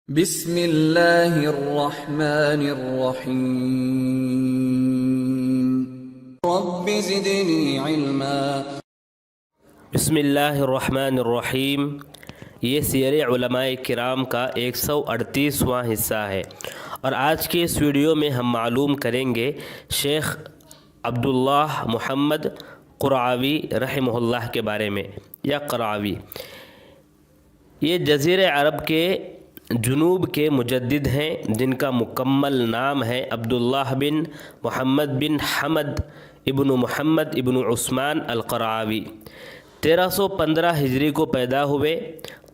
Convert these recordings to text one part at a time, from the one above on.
بسم اللہ الرحمن الرحیم رب زدنی علما۔ بسم اللہ الرحمن الرحیم۔ یہ سیر علماء کرام کا 138واں حصہ ہے، اور آج کے اس ویڈیو میں ہم معلوم کریں گے شیخ عبداللہ محمد قرعاوی رحمہ اللہ کے بارے میں، یا قرعاوی۔ یہ جزیرہ عرب کے جنوب کے مجدد ہیں، جن کا مکمل نام ہے عبداللہ بن محمد بن حمد ابن محمد ابن عثمان القرعاوی۔ 1315 ہجری کو پیدا ہوئے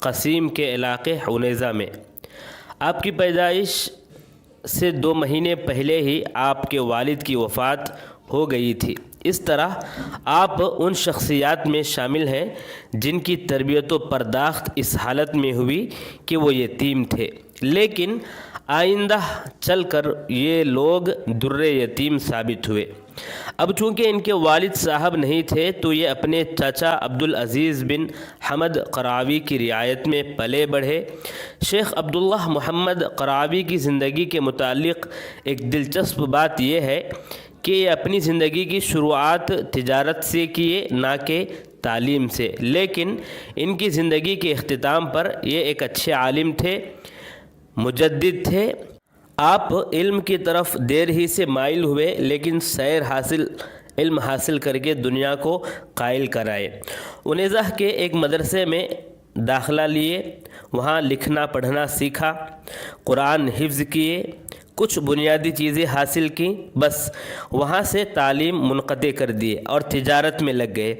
قصیم کے علاقے عنیزہ میں۔ آپ کی پیدائش سے 2 مہینے پہلے ہی آپ کے والد کی وفات ہو گئی تھی۔ اس طرح آپ ان شخصیات میں شامل ہیں جن کی تربیت و پرداخت اس حالت میں ہوئی کہ وہ یتیم تھے، لیکن آئندہ چل کر یہ لوگ در یتیم ثابت ہوئے۔ اب چونکہ ان کے والد صاحب نہیں تھے تو یہ اپنے چاچا عبدالعزیز بن حمد قرعاوی کی رعایت میں پلے بڑھے۔ شیخ عبداللہ محمد قرعاوی کی زندگی کے متعلق ایک دلچسپ بات یہ ہے کہ یہ اپنی زندگی کی شروعات تجارت سے کیے، نہ کہ تعلیم سے، لیکن ان کی زندگی کے اختتام پر یہ ایک اچھے عالم تھے، مجدد تھے۔ آپ علم کی طرف دیر ہی سے مائل ہوئے، لیکن علم حاصل کر کے دنیا کو قائل کرائے۔ عنیزہ کے ایک مدرسے میں داخلہ لیے، وہاں لکھنا پڑھنا سیکھا، قرآن حفظ کیے، کچھ بنیادی چیزیں حاصل کیں، بس وہاں سے تعلیم منقطع کر دیے اور تجارت میں لگ گئے۔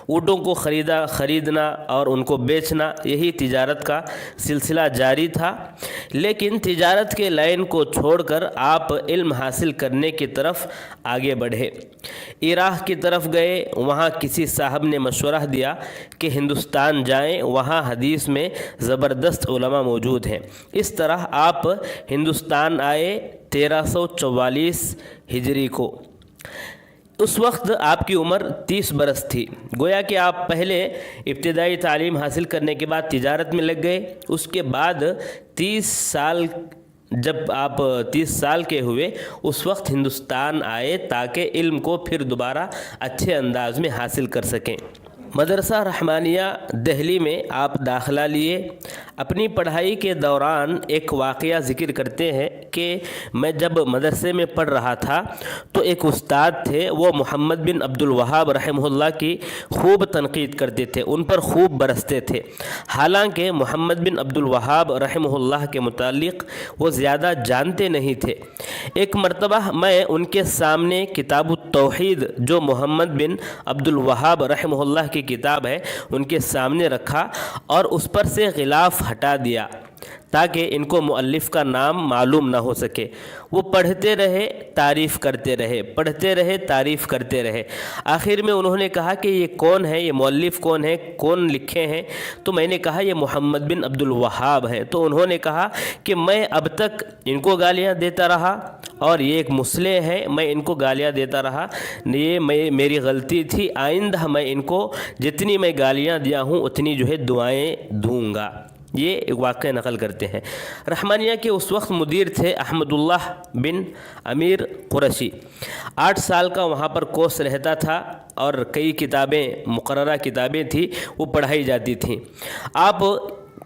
اونٹوں کو خریدنا اور ان کو بیچنا، یہی تجارت کا سلسلہ جاری تھا۔ لیکن تجارت کے لائن کو چھوڑ کر آپ علم حاصل کرنے کی طرف آگے بڑھے۔ عراق کی طرف گئے، وہاں کسی صاحب نے مشورہ دیا کہ ہندوستان جائیں، وہاں حدیث میں زبردست علماء موجود ہیں۔ اس طرح آپ ہندوستان آئے 1344 ہجری کو۔ اس وقت آپ کی عمر 30 برس تھی۔ گویا کہ آپ پہلے ابتدائی تعلیم حاصل کرنے کے بعد تجارت میں لگ گئے، اس کے بعد 30 سال جب آپ 30 سال کے ہوئے اس وقت ہندوستان آئے تاکہ علم کو پھر دوبارہ اچھے انداز میں حاصل کر سکیں۔ مدرسہ رحمانیہ دہلی میں آپ داخلہ لیے۔ اپنی پڑھائی کے دوران ایک واقعہ ذکر کرتے ہیں کہ میں جب مدرسے میں پڑھ رہا تھا تو ایک استاد تھے، وہ محمد بن عبدالوہاب رحمہ اللہ کی خوب تنقید کرتے تھے، ان پر خوب برستے تھے۔ حالانکہ محمد بن عبدالوہاب رحمہ اللہ کے متعلق وہ زیادہ جانتے نہیں تھے۔ ایک مرتبہ میں ان کے سامنے کتاب التوحید، جو محمد بن عبدالوہاب رحمہ اللہ کی کتاب ہے، ان کے سامنے رکھا اور اس پر سے غلاف ہٹا دیا تاکہ ان کو مؤلف کا نام معلوم نہ ہو سکے۔ وہ پڑھتے رہے، تعریف کرتے رہے، پڑھتے رہے، تعریف کرتے رہے۔ آخر میں انہوں نے کہا کہ یہ کون ہے، یہ مؤلف کون ہے، کون لکھے ہیں؟ تو میں نے کہا یہ محمد بن عبدالوہاب ہیں۔ تو انہوں نے کہا کہ میں اب تک ان کو گالیاں دیتا رہا اور یہ ایک مصلح ہے، میں ان کو گالیاں دیتا رہا، یہ میری غلطی تھی، آئندہ میں ان کو جتنی میں گالیاں دیا ہوں اتنی دعائیں دوں گا۔ یہ ایک واقعہ نقل کرتے ہیں۔ رحمانیہ کے اس وقت مدیر تھے احمد اللہ بن امیر قرشی۔ 8 سال کا وہاں پر کورس رہتا تھا اور کئی کتابیں، مقررہ کتابیں تھیں، وہ پڑھائی جاتی تھیں۔ آپ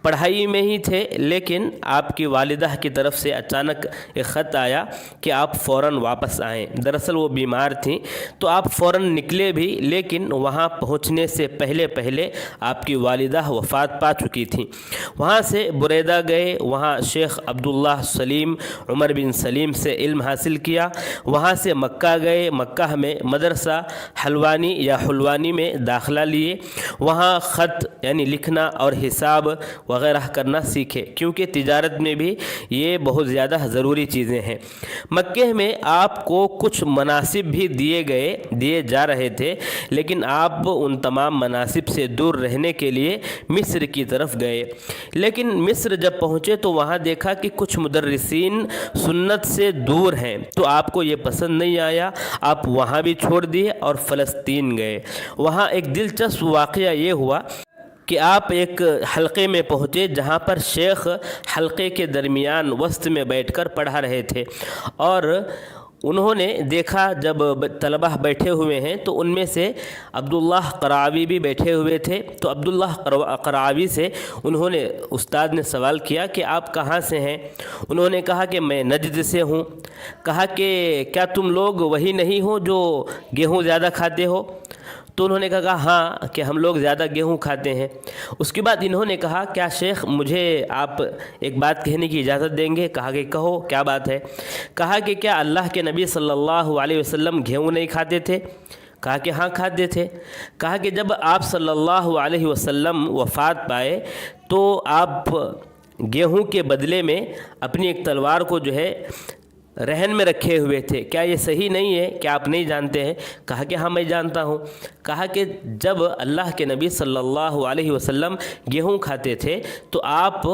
پڑھائی میں ہی تھے، لیکن آپ کی والدہ کی طرف سے اچانک ایک خط آیا کہ آپ فوراً واپس آئیں۔ دراصل وہ بیمار تھیں تو آپ فوراً نکلے بھی، لیکن وہاں پہنچنے سے پہلے آپ کی والدہ وفات پا چکی تھیں۔ وہاں سے بریدہ گئے، وہاں شیخ عبداللہ سلیم عمر بن سلیم سے علم حاصل کیا۔ وہاں سے مکہ گئے، مکہ میں مدرسہ حلوانی یا حلوانی میں داخلہ لیے۔ وہاں خط یعنی لکھنا اور حساب وغیرہ کرنا سیکھے، کیونکہ تجارت میں بھی یہ بہت زیادہ ضروری چیزیں ہیں۔ مکہ میں آپ کو کچھ مناصب بھی دیے جا رہے تھے، لیکن آپ ان تمام مناصب سے دور رہنے کے لیے مصر کی طرف گئے۔ لیکن مصر جب پہنچے تو وہاں دیکھا کہ کچھ مدرسین سنت سے دور ہیں، تو آپ کو یہ پسند نہیں آیا، آپ وہاں بھی چھوڑ دیے اور فلسطین گئے۔ وہاں ایک دلچسپ واقعہ یہ ہوا کہ آپ ایک حلقے میں پہنچے جہاں پر شیخ حلقے کے درمیان وسط میں بیٹھ کر پڑھا رہے تھے، اور انہوں نے دیکھا جب طلبہ بیٹھے ہوئے ہیں تو ان میں سے عبداللہ قرعوی بھی بیٹھے ہوئے تھے۔ تو عبداللہ قرعوی سے انہوں نے استاد نے سوال کیا کہ آپ کہاں سے ہیں؟ انہوں نے کہا کہ میں نجد سے ہوں۔ کہا کہ کیا تم لوگ وہی نہیں ہو جو گیہوں زیادہ کھاتے ہو؟ تو انہوں نے کہا ہاں کہ ہم لوگ زیادہ گیہوں کھاتے ہیں۔ اس کے بعد انہوں نے کہا کیا شیخ مجھے آپ ایک بات کہنے کی اجازت دیں گے؟ کہا کہ کہو، کیا بات ہے؟ کہا کہ کیا اللہ کے نبی صلی اللہ علیہ وسلم گیہوں نہیں کھاتے تھے؟ کہا کہ ہاں کھاتے تھے۔ کہا کہ جب آپ صلی اللہ علیہ وسلم وفات پائے تو آپ گیہوں کے بدلے میں اپنی ایک تلوار کو جو ہے رہن میں رکھے ہوئے تھے، کیا یہ صحیح نہیں ہے؟ کیا آپ نہیں جانتے ہیں؟ کہا کہ ہاں میں جانتا ہوں۔ کہا کہ جب اللہ کے نبی صلی اللہ علیہ وسلم گیہوں کھاتے تھے تو آپ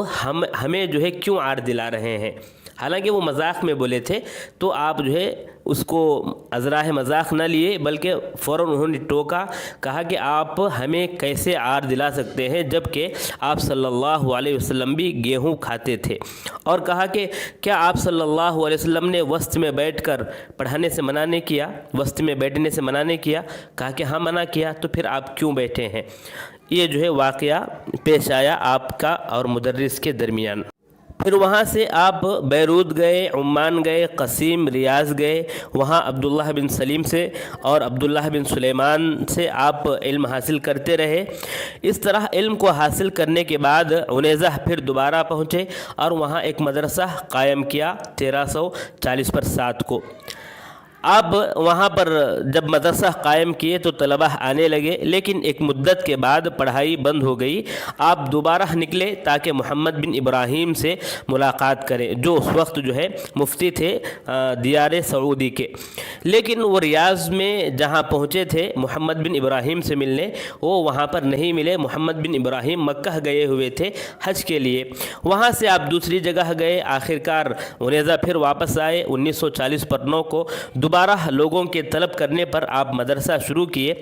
ہمیں جو ہے کیوں عار دلا رہے ہیں؟ حالانکہ وہ مذاق میں بولے تھے، تو آپ جو ہے اس کو ازراہ مذاق نہ لیے، بلکہ فوراً انہوں نے ٹوکا۔ کہا کہ آپ ہمیں کیسے عار دلا سکتے ہیں جب کہ آپ صلی اللہ علیہ وسلم بھی گیہوں کھاتے تھے؟ اور کہا کہ کیا آپ صلی اللہ علیہ وسلم نے وسط میں بیٹھ کر پڑھانے سے منع نہیں کیا؟ وسط میں بیٹھنے سے منع نہیں کیا؟ کہا کہ ہاں منع کیا۔ تو پھر آپ کیوں بیٹھے ہیں؟ یہ جو ہے واقعہ پیش آیا آپ کا اور مدرس کے درمیان۔ پھر وہاں سے آپ بیروت گئے، عمان گئے، قصیم، ریاض گئے۔ وہاں عبداللہ بن سلیم سے اور عبداللہ بن سلیمان سے آپ علم حاصل کرتے رہے۔ اس طرح علم کو حاصل کرنے کے بعد عنیزہ پھر دوبارہ پہنچے اور وہاں ایک مدرسہ قائم کیا 1340 کو۔ اب وہاں پر جب مدرسہ قائم کیے تو طلبہ آنے لگے، لیکن ایک مدت کے بعد پڑھائی بند ہو گئی۔ آپ دوبارہ نکلے تاکہ محمد بن ابراہیم سے ملاقات کریں، جو اس وقت جو ہے مفتی تھے دیار سعودی کے۔ لیکن وہ ریاض میں جہاں پہنچے تھے محمد بن ابراہیم سے ملنے، وہ وہاں پر نہیں ملے۔ محمد بن ابراہیم مکہ گئے ہوئے تھے حج کے لیے، وہاں سے آپ دوسری جگہ گئے۔ آخرکار عنیزہ پھر واپس آئے 1940 کو۔ دوبارہ لوگوں کے طلب کرنے پر آپ مدرسہ شروع کیے،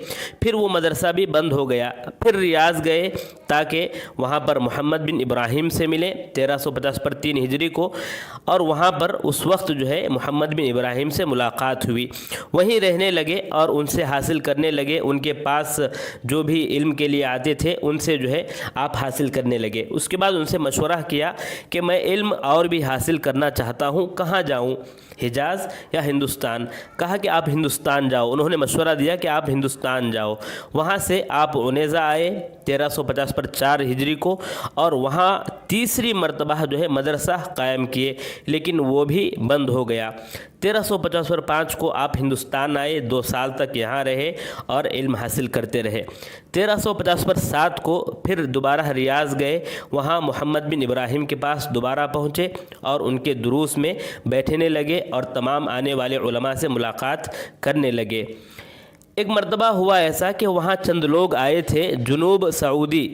پھر وہ مدرسہ بھی بند ہو گیا۔ پھر ریاض گئے تاکہ وہاں پر محمد بن ابراہیم سے ملے 1350 ہجری کو، اور وہاں پر اس وقت جو ہے محمد بن ابراہیم سے ملاقات ہوئی۔ وہیں رہنے لگے اور ان سے حاصل کرنے لگے، ان کے پاس جو بھی علم کے لیے آتے تھے ان سے جو ہے آپ حاصل کرنے لگے۔ اس کے بعد ان سے مشورہ کیا کہ میں علم اور بھی حاصل کرنا چاہتا ہوں، کہاں جاؤں؟ حجاز یا ہندوستان؟ کہا کہ آپ ہندوستان جاؤ۔ انہوں نے مشورہ دیا کہ آپ ہندوستان جاؤ۔ وہاں سے آپ عنیزہ آئے 1350 ہجری کو، اور وہاں تیسری مرتبہ جو ہے مدرسہ قائم کیے، لیکن وہ بھی بند ہو گیا۔ 1350 کو آپ ہندوستان آئے، 2 سال تک یہاں رہے اور علم حاصل کرتے رہے۔ 1350 کو پھر دوبارہ ریاض گئے، وہاں محمد بن ابراہیم کے پاس دوبارہ پہنچے اور ان کے دروس میں بیٹھنے لگے اور تمام آنے والے علماء سے ملاقات کرنے لگے۔ ایک مرتبہ ہوا ایسا کہ وہاں چند لوگ آئے تھے جنوب سعودی،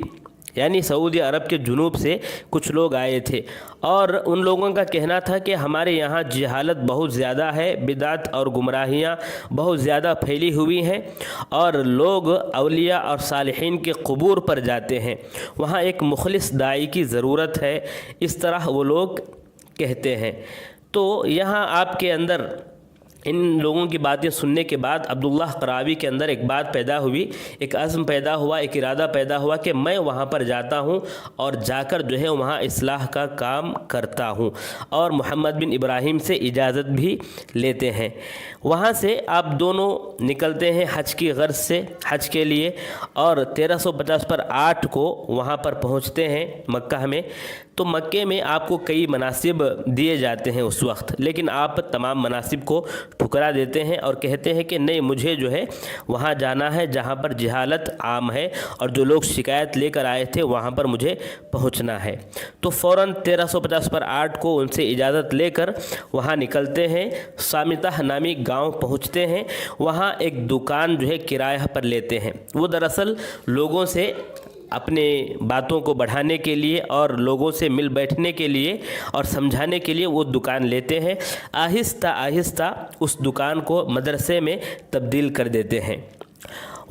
یعنی سعودی عرب کے جنوب سے کچھ لوگ آئے تھے، اور ان لوگوں کا کہنا تھا کہ ہمارے یہاں جہالت بہت زیادہ ہے، بدعت اور گمراہیاں بہت زیادہ پھیلی ہوئی ہیں، اور لوگ اولیاء اور صالحین کے قبور پر جاتے ہیں، وہاں ایک مخلص داعی کی ضرورت ہے، اس طرح وہ لوگ کہتے ہیں۔ تو یہاں آپ کے اندر ان لوگوں کی باتیں سننے کے بعد عبداللہ قرعوی کے اندر ایک بات پیدا ہوئی، ایک عزم پیدا ہوا، ایک ارادہ پیدا ہوا کہ میں وہاں پر جاتا ہوں اور جا کر جو ہے وہاں اصلاح کا کام کرتا ہوں، اور محمد بن ابراہیم سے اجازت بھی لیتے ہیں۔ وہاں سے آپ دونوں نکلتے ہیں حج کی غرض سے، حج کے لیے، اور 1350 کو وہاں پر پہنچتے ہیں مکہ میں۔ تو مکے میں آپ کو کئی مناصب دیے جاتے ہیں اس وقت، لیکن آپ تمام مناصب کو ٹھکرا دیتے ہیں اور کہتے ہیں کہ نہیں، مجھے جو ہے وہاں جانا ہے جہاں پر جہالت عام ہے، اور جو لوگ شکایت لے کر آئے تھے وہاں پر مجھے پہنچنا ہے۔ تو فوراً 1350 کو ان سے اجازت لے کر وہاں نکلتے ہیں، سامتہ نامی گاؤں پہنچتے ہیں۔ وہاں ایک دکان جو ہے کرایہ پر لیتے ہیں۔ وہ دراصل لوگوں سے اپنے باتوں کو بڑھانے کے لیے اور لوگوں سے مل بیٹھنے کے لیے اور سمجھانے کے لیے وہ دکان لیتے ہیں۔ آہستہ آہستہ اس دکان کو مدرسے میں تبدیل کر دیتے ہیں۔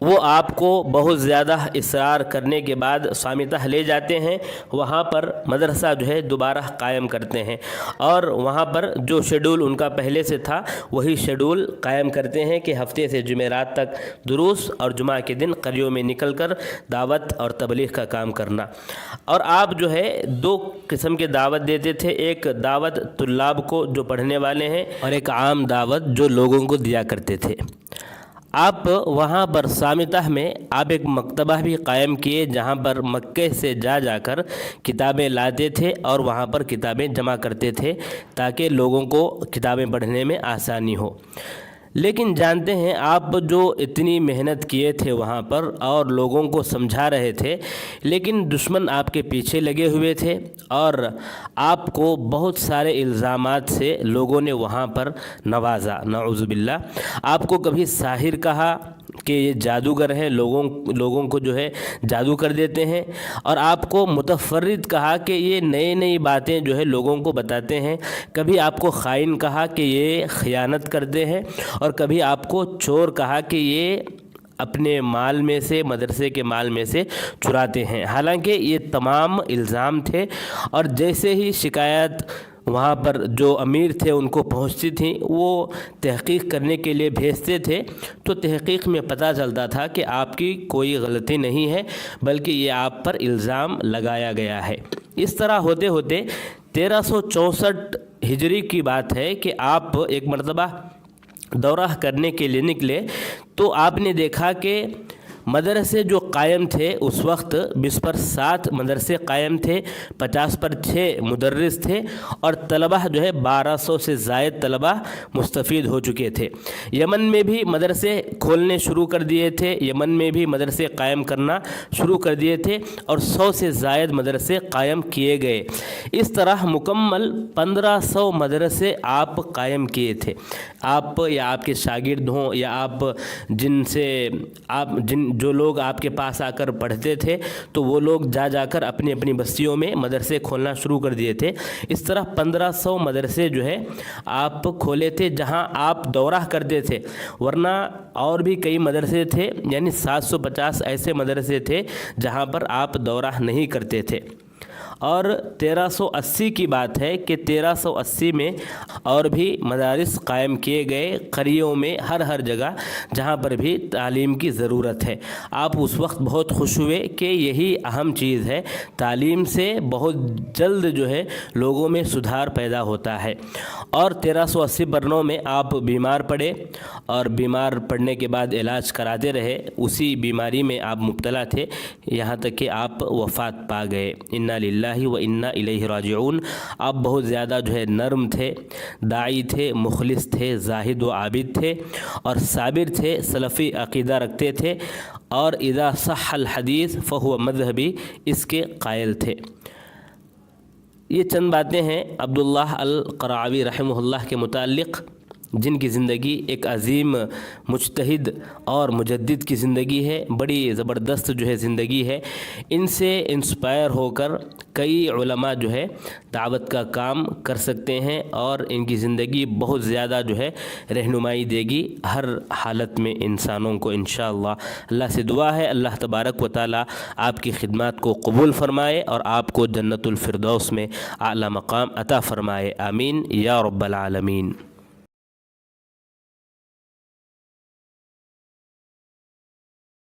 وہ آپ کو بہت زیادہ اصرار کرنے کے بعد صامتہ لے جاتے ہیں، وہاں پر مدرسہ جو ہے دوبارہ قائم کرتے ہیں، اور وہاں پر جو شیڈول ان کا پہلے سے تھا وہی شیڈول قائم کرتے ہیں کہ ہفتے سے جمعرات تک دروس اور جمعہ کے دن قریوں میں نکل کر دعوت اور تبلیغ کا کام کرنا۔ اور آپ جو ہے دو قسم کے دعوت دیتے تھے، ایک دعوت طلاب کو جو پڑھنے والے ہیں، اور ایک عام دعوت جو لوگوں کو دیا کرتے تھے۔ آپ وہاں پر صامتہ میں آپ ایک مکتبہ بھی قائم کیے، جہاں پر مکے سے جا کر کتابیں لاتے تھے اور وہاں پر کتابیں جمع کرتے تھے تاکہ لوگوں کو کتابیں پڑھنے میں آسانی ہو۔ لیکن جانتے ہیں آپ جو اتنی محنت کیے تھے وہاں پر اور لوگوں کو سمجھا رہے تھے، لیکن دشمن آپ کے پیچھے لگے ہوئے تھے اور آپ کو بہت سارے الزامات سے لوگوں نے وہاں پر نوازا، نعوذ باللہ۔ آپ کو کبھی ساحر کہا کہ یہ جادوگر ہیں، لوگوں کو جو ہے جادو کر دیتے ہیں، اور آپ کو متفرد کہا کہ یہ نئی باتیں جو ہے لوگوں کو بتاتے ہیں۔ کبھی آپ کو خائن کہا کہ یہ خیانت کرتے ہیں، اور کبھی آپ کو چور کہا کہ یہ اپنے مال میں سے، مدرسے کے مال میں سے چراتے ہیں۔ حالانکہ یہ تمام الزام تھے، اور جیسے ہی شکایت وہاں پر جو امیر تھے ان کو پہنچتی تھیں، وہ تحقیق کرنے کے لیے بھیجتے تھے، تو تحقیق میں پتہ چلتا تھا کہ آپ کی کوئی غلطی نہیں ہے، بلکہ یہ آپ پر الزام لگایا گیا ہے۔ اس طرح ہوتے ہوتے 1364 ہجری کی بات ہے کہ آپ ایک مرتبہ دورہ کرنے کے لیے نکلے، تو آپ نے دیکھا کہ مدرسے جو قائم تھے اس وقت 20 پر 7 مدرسے قائم تھے، 50 پر 6 مدرس تھے، اور طلبہ جو ہے 1200 سے زائد طلبہ مستفید ہو چکے تھے۔ یمن میں بھی مدرسے کھولنے شروع کر دیے تھے، یمن میں بھی مدرسے قائم کرنا شروع کر دیے تھے، اور 100 سے زائد مدرسے قائم کیے گئے۔ اس طرح مکمل 1500 مدرسے آپ قائم کیے تھے۔ آپ یا آپ کے شاگرد ہوں یا آپ جو لوگ آپ کے پاس آ کر پڑھتے تھے، تو وہ لوگ جا کر اپنی اپنی بستیوں میں مدرسے کھولنا شروع کر دیے تھے۔ اس طرح 1500 مدرسے جو ہے آپ کھولے تھے جہاں آپ دورہ کرتے تھے، ورنہ اور بھی کئی مدرسے تھے، یعنی 750 ایسے مدرسے تھے جہاں پر آپ دورہ نہیں کرتے تھے۔ اور 1380 کی بات ہے کہ 1380 میں اور بھی مدارس قائم کیے گئے قریوں میں، ہر جگہ جہاں پر بھی تعلیم کی ضرورت ہے۔ آپ اس وقت بہت خوش ہوئے کہ یہی اہم چیز ہے، تعلیم سے بہت جلد جو ہے لوگوں میں سدھار پیدا ہوتا ہے۔ اور 1380 برنوں میں آپ بیمار پڑے، اور بیمار پڑنے کے بعد علاج کراتے رہے، اسی بیماری میں آپ مبتلا تھے، یہاں تک کہ آپ وفات پا گئے۔ انا للہ و انا الیہ راجعون۔ آپ بہت زیادہ جو ہے نرم تھے، داعی تھے، مخلص تھے، زاہد و عابد تھے، اور صابر تھے، سلفی عقیدہ رکھتے تھے، اور اذا صح الحدیث فہو مذہبی، اس کے قائل تھے۔ یہ چند باتیں ہیں عبداللہ القرعوی رحمہ اللہ کے متعلق، جن کی زندگی ایک عظیم مجتہد اور مجدد کی زندگی ہے، بڑی زبردست جو ہے زندگی ہے۔ ان سے انسپائر ہو کر کئی علماء جو ہے دعوت کا کام کر سکتے ہیں، اور ان کی زندگی بہت زیادہ جو ہے رہنمائی دے گی ہر حالت میں انسانوں کو انشاءاللہ۔ اللہ سے دعا ہے اللہ تبارک و تعالی آپ کی خدمات کو قبول فرمائے اور آپ کو جنت الفردوس میں اعلیٰ مقام عطا فرمائے، آمین یا رب العالمین۔